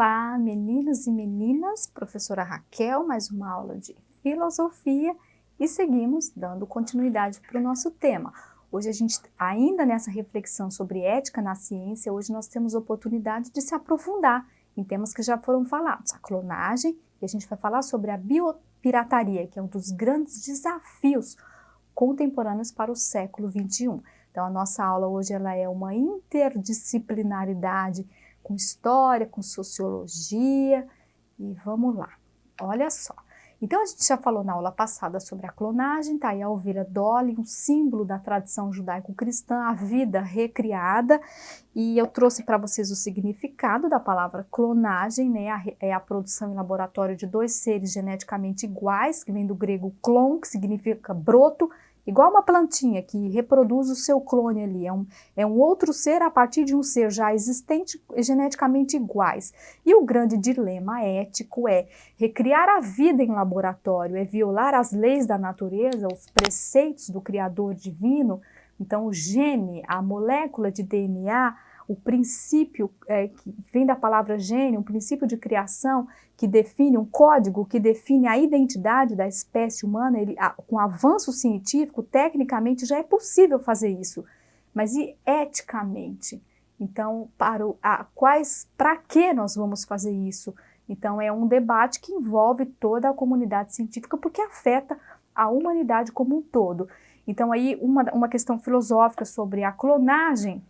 Olá, meninos e meninas, professora Raquel, mais uma aula de filosofia e seguimos dando continuidade para o nosso tema. Hoje a gente, ainda nessa reflexão sobre ética na ciência, hoje nós temos oportunidade de se aprofundar em temas que já foram falados, a clonagem, e a gente vai falar sobre a biopirataria, que é um dos grandes desafios contemporâneos para o século XXI. Então a nossa aula hoje ela é uma interdisciplinaridade com história, com sociologia, e vamos lá, olha só. Então a gente já falou na aula passada sobre a clonagem, tá aí a ovelha Dolly, um símbolo da tradição judaico-cristã, a vida recriada, e eu trouxe para vocês o significado da palavra clonagem, né, é a produção em laboratório de dois seres geneticamente iguais, que vem do grego clon, que significa broto, igual uma plantinha que reproduz o seu clone ali, é um outro ser a partir de um ser já existente geneticamente iguais. E o grande dilema ético é recriar a vida em laboratório, é violar as leis da natureza, os preceitos do Criador divino. Então o gene, a molécula de DNA, o princípio que vem da palavra gene, um princípio de criação que define um código, que define a identidade da espécie humana, com avanço científico, tecnicamente já é possível fazer isso, mas e eticamente? Então, para que nós vamos fazer isso? Então, é um debate que envolve toda a comunidade científica, porque afeta a humanidade como um todo. Então, aí, uma questão filosófica sobre a clonagem.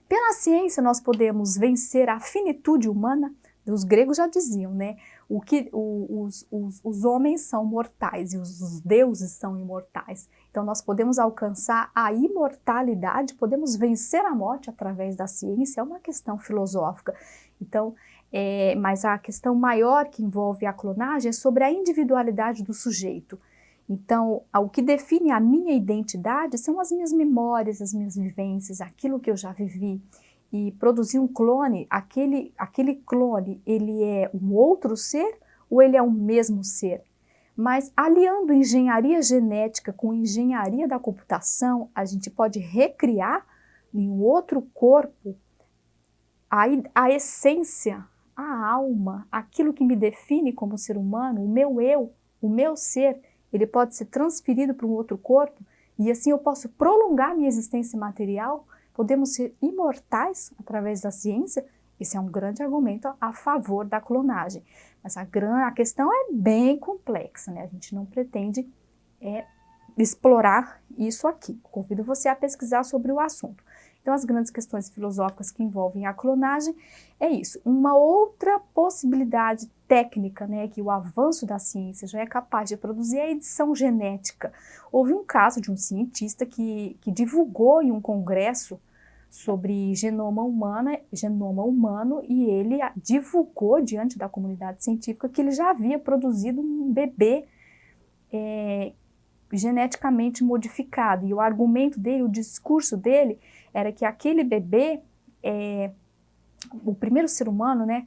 Pela ciência nós podemos vencer a finitude humana, os gregos já diziam, né? Os homens são mortais e os deuses são imortais. Então nós podemos alcançar a imortalidade, podemos vencer a morte através da ciência, é uma questão filosófica. Então, mas a questão maior que envolve a clonagem é sobre a individualidade do sujeito. Então, o que define a minha identidade são as minhas memórias, as minhas vivências, aquilo que eu já vivi. E produzir um clone, aquele clone, ele é um outro ser ou ele é o mesmo ser? Mas aliando engenharia genética com engenharia da computação, a gente pode recriar em um outro corpo a essência, a alma, aquilo que me define como ser humano, o meu eu, o meu ser. Ele pode ser transferido para um outro corpo e assim eu posso prolongar minha existência material, podemos ser imortais através da ciência. Esse é um grande argumento a favor da clonagem. Mas a questão é bem complexa, né? A gente não pretende explorar isso aqui. Convido você a pesquisar sobre o assunto. Então, as grandes questões filosóficas que envolvem a clonagem é isso. Uma outra possibilidade técnica, né, que o avanço da ciência já é capaz de produzir é a edição genética. Houve um caso de um cientista que divulgou em um congresso sobre genoma humano e ele divulgou diante da comunidade científica que ele já havia produzido um bebê geneticamente modificado. E o argumento dele, o discurso dele, era que aquele bebê, o primeiro ser humano, né,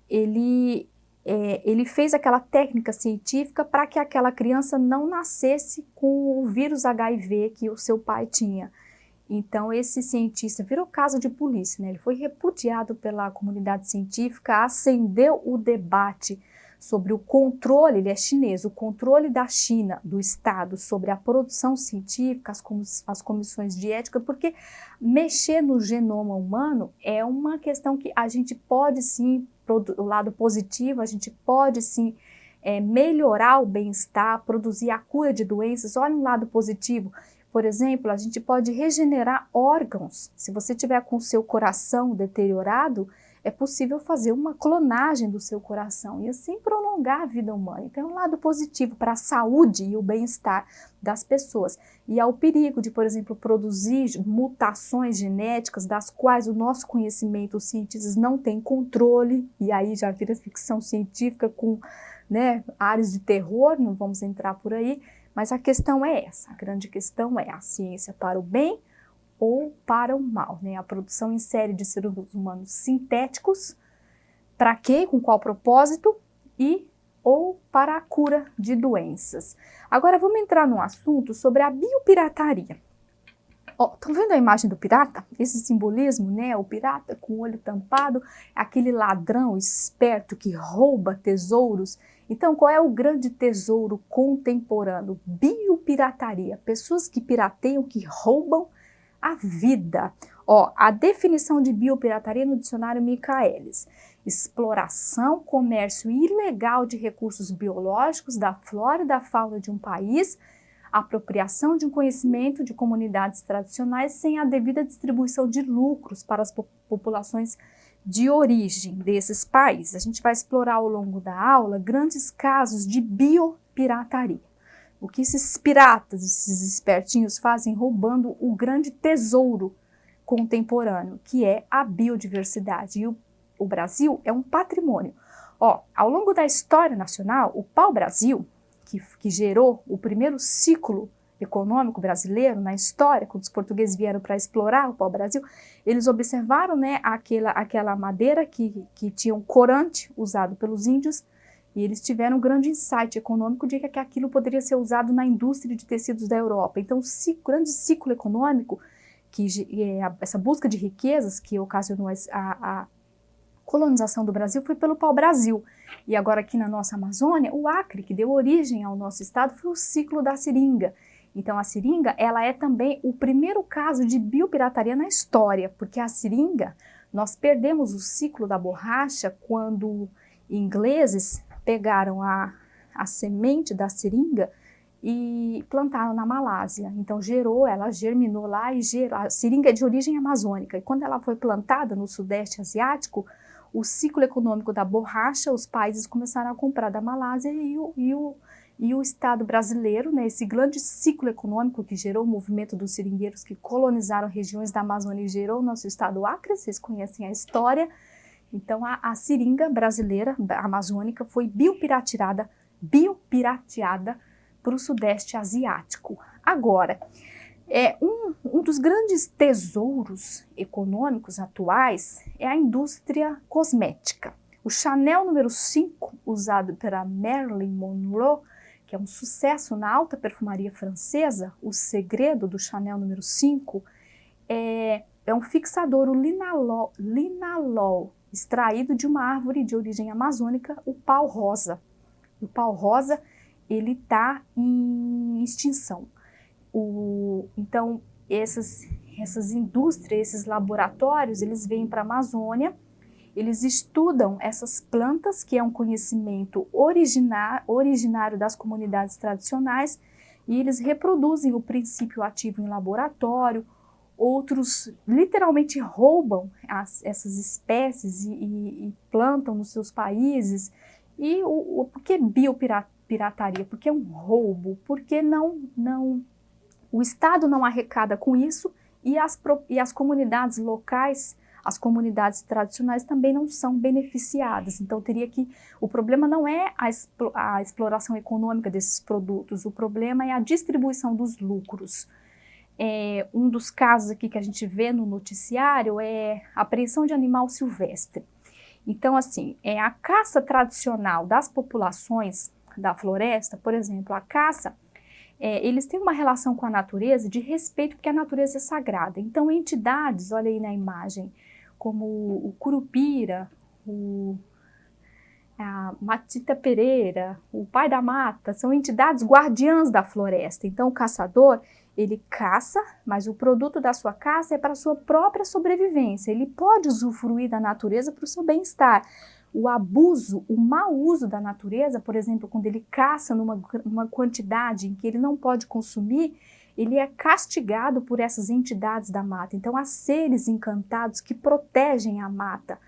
ele fez aquela técnica científica para que aquela criança não nascesse com o vírus HIV que o seu pai tinha. Então esse cientista virou caso de polícia, né? Ele foi repudiado pela comunidade científica, acendeu o debate sobre o controle, ele é chinês, o controle da China, do Estado, sobre a produção científica, as comissões de ética, porque mexer no genoma humano é uma questão que a gente pode sim, o lado positivo, a gente pode sim melhorar o bem-estar, produzir a cura de doenças. Olha um lado positivo. Por exemplo, a gente pode regenerar órgãos. Se você tiver com o seu coração deteriorado, é possível fazer uma clonagem do seu coração e assim prolongar a vida humana. Então é um lado positivo para a saúde e o bem-estar das pessoas. E há o perigo de, por exemplo, produzir mutações genéticas das quais o nosso conhecimento, os cientistas não têm controle, e aí já vira ficção científica com, né, áreas de terror, não vamos entrar por aí. Mas a questão é essa, a grande questão é a ciência para o bem ou para o mal, né? A produção em série de seres humanos sintéticos, para quê? Com qual propósito? Ou para a cura de doenças. Agora vamos entrar num assunto sobre a biopirataria. Ó, estão vendo a imagem do pirata? Esse simbolismo, né? O pirata com o olho tampado, aquele ladrão esperto que rouba tesouros. Então, qual é o grande tesouro contemporâneo? Biopirataria. Pessoas que pirateiam, que roubam a vida. Ó, a definição de biopirataria no dicionário Michaelis: exploração, comércio ilegal de recursos biológicos da flora e da fauna de um país, apropriação de um conhecimento de comunidades tradicionais sem a devida distribuição de lucros para as populações de origem desses países. A gente vai explorar ao longo da aula grandes casos de biopirataria. O que esses piratas, esses espertinhos fazem roubando o grande tesouro contemporâneo, que é a biodiversidade. E o Brasil é um patrimônio. Ó, ao longo da história nacional, o pau-brasil, que gerou o primeiro ciclo econômico brasileiro na história, quando os portugueses vieram para explorar o pau-brasil, eles observaram, né, aquela madeira que tinha um corante usado pelos índios, e eles tiveram um grande insight econômico de que aquilo poderia ser usado na indústria de tecidos da Europa. Então, o grande ciclo econômico, essa busca de riquezas que ocasionou a colonização do Brasil, foi pelo pau-brasil. E agora aqui na nossa Amazônia, o Acre, que deu origem ao nosso estado, foi o ciclo da seringa. Então a seringa, ela é também o primeiro caso de biopirataria na história, porque a seringa, nós perdemos o ciclo da borracha quando ingleses pegaram a semente da seringa e plantaram na Malásia. Então ela germinou lá e a seringa é de origem amazônica. E quando ela foi plantada no Sudeste Asiático, o ciclo econômico da borracha, os países começaram a comprar da Malásia e o Estado brasileiro, né, esse grande ciclo econômico que gerou o movimento dos seringueiros que colonizaram regiões da Amazônia e gerou o nosso estado Acre, vocês conhecem a história. Então a seringa brasileira, amazônica, foi biopirateada para o Sudeste Asiático. Agora, um dos grandes tesouros econômicos atuais é a indústria cosmética. O Chanel número 5, usado pela Marilyn Monroe, que é um sucesso na alta perfumaria francesa, o segredo do Chanel número 5 é um fixador, o linalol, extraído de uma árvore de origem amazônica, o pau-rosa. O pau-rosa, ele está em extinção. Então, essas indústrias, esses laboratórios, eles vêm para a Amazônia, eles estudam essas plantas, que é um conhecimento originário das comunidades tradicionais, e eles reproduzem o princípio ativo em laboratório. Outros literalmente roubam essas espécies e plantam nos seus países. E por que biopirataria? Porque é um roubo, porque o Estado não arrecada com isso e as comunidades locais, as comunidades tradicionais também não são beneficiadas. Então o problema não é a exploração econômica desses produtos, o problema é a distribuição dos lucros. Um dos casos aqui que a gente vê no noticiário é a apreensão de animal silvestre. Então, assim, a caça tradicional das populações da floresta, por exemplo, a caça, eles têm uma relação com a natureza de respeito, porque a natureza é sagrada. Então, entidades, olha aí na imagem, como o curupira, a Matita Pereira, o pai da mata, são entidades guardiãs da floresta. Então, o caçador, ele caça, mas o produto da sua caça é para a sua própria sobrevivência. Ele pode usufruir da natureza para o seu bem-estar. O abuso, o mau uso da natureza, por exemplo, quando ele caça numa quantidade em que ele não pode consumir, ele é castigado por essas entidades da mata. Então, há seres encantados que protegem a mata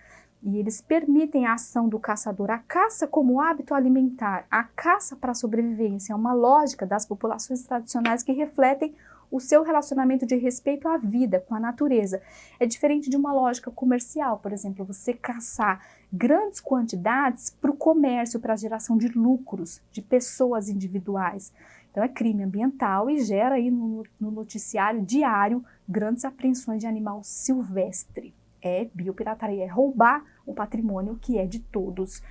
e eles permitem a ação do caçador. A caça como hábito alimentar, a caça para a sobrevivência é uma lógica das populações tradicionais que refletem o seu relacionamento de respeito à vida, com a natureza. É diferente de uma lógica comercial, por exemplo, você caçar grandes quantidades para o comércio, para a geração de lucros de pessoas individuais. Então é crime ambiental e gera aí no noticiário diário grandes apreensões de animal silvestre. É biopirataria, é roubar o patrimônio que é de todos.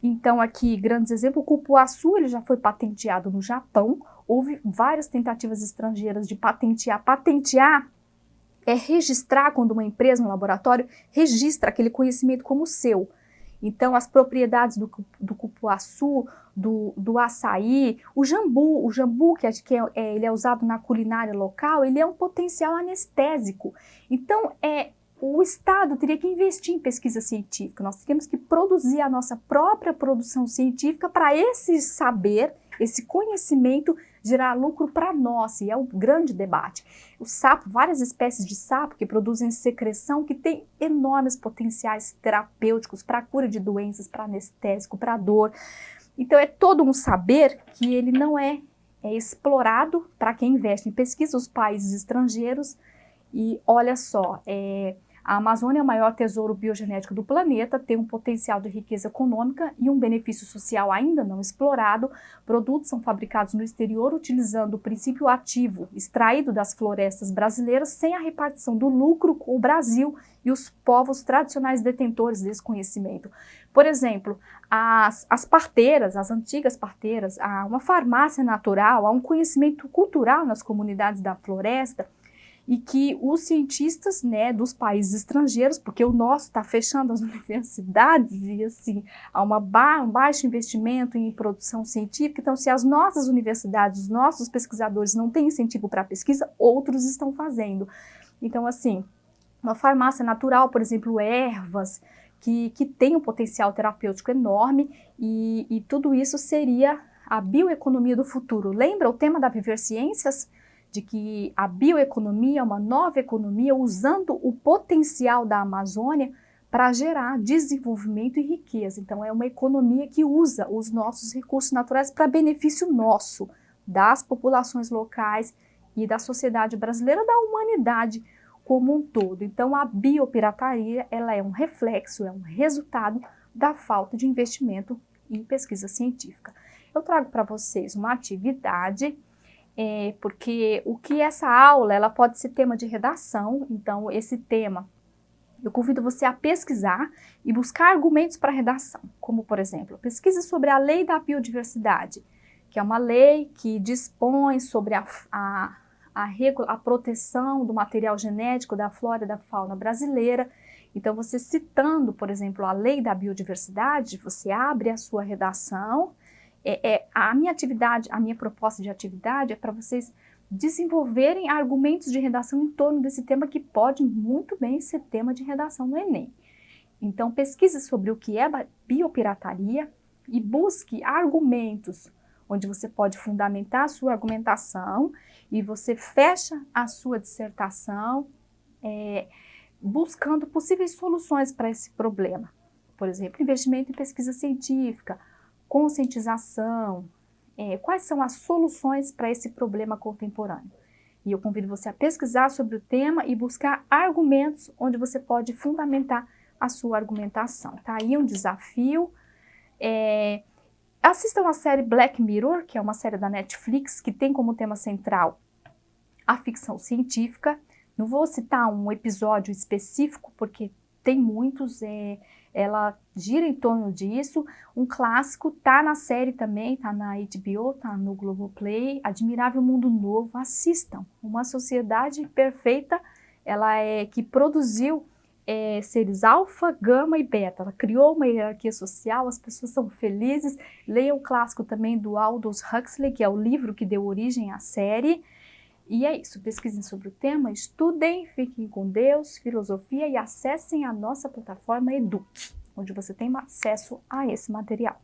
Então, aqui, grandes exemplos, o cupuaçu, ele já foi patenteado no Japão. Houve várias tentativas estrangeiras de patentear. Patentear é registrar, quando uma empresa, um laboratório, registra aquele conhecimento como seu. Então, as propriedades do cupuaçu, do açaí, o jambu ele é usado na culinária local, ele é um potencial anestésico. Então, o Estado teria que investir em pesquisa científica, nós teríamos que produzir a nossa própria produção científica para esse saber, esse conhecimento gerar lucro para nós, e é o grande debate. O sapo, várias espécies de sapo que produzem secreção que tem enormes potenciais terapêuticos para a cura de doenças, para anestésico, para dor. Então é todo um saber que ele não é explorado para quem investe em pesquisa, os países estrangeiros. E olha só, a Amazônia é o maior tesouro biogenético do planeta, tem um potencial de riqueza econômica e um benefício social ainda não explorado. Produtos são fabricados no exterior utilizando o princípio ativo extraído das florestas brasileiras sem a repartição do lucro com o Brasil e os povos tradicionais detentores desse conhecimento. Por exemplo, as parteiras, as antigas parteiras, há uma farmácia natural, há um conhecimento cultural nas comunidades da floresta, e que os cientistas, né, dos países estrangeiros, porque o nosso está fechando as universidades e assim, há um baixo investimento em produção científica, então se as nossas universidades, os nossos pesquisadores não têm incentivo para a pesquisa, outros estão fazendo. Então assim, uma farmácia natural, por exemplo, ervas, que tem um potencial terapêutico enorme e tudo isso seria a bioeconomia do futuro. Lembra o tema da Viver Ciências? De que a bioeconomia é uma nova economia usando o potencial da Amazônia para gerar desenvolvimento e riqueza. Então é uma economia que usa os nossos recursos naturais para benefício nosso, das populações locais e da sociedade brasileira, da humanidade como um todo. Então a biopirataria, ela é um reflexo, é um resultado da falta de investimento em pesquisa científica. Eu trago para vocês uma atividade porque o que essa aula, ela pode ser tema de redação, então esse tema, eu convido você a pesquisar e buscar argumentos para redação, como por exemplo, pesquise sobre a Lei da Biodiversidade, que é uma lei que dispõe sobre a proteção do material genético da flora e da fauna brasileira. Então você citando, por exemplo, a Lei da Biodiversidade, você abre a sua redação. A minha proposta de atividade é para vocês desenvolverem argumentos de redação em torno desse tema que pode muito bem ser tema de redação no Enem. Então pesquise sobre o que é biopirataria e busque argumentos onde você pode fundamentar a sua argumentação e você fecha a sua dissertação buscando possíveis soluções para esse problema. Por exemplo, investimento em pesquisa científica, conscientização, quais são as soluções para esse problema contemporâneo. E eu convido você a pesquisar sobre o tema e buscar argumentos onde você pode fundamentar a sua argumentação. Tá aí um desafio. Assistam a série Black Mirror, que é uma série da Netflix, que tem como tema central a ficção científica. Não vou citar um episódio específico, porque tem muitos, ela gira em torno disso. Um clássico, tá na série também, tá na HBO, tá no Globoplay, Admirável Mundo Novo, assistam. Uma sociedade perfeita, que produziu seres alfa, gama e beta. Ela criou uma hierarquia social, as pessoas são felizes. Leiam o clássico também do Aldous Huxley, que é o livro que deu origem à série. E é isso, pesquisem sobre o tema, estudem, fiquem com Deus, filosofia e acessem a nossa plataforma Eduque, onde você tem acesso a esse material.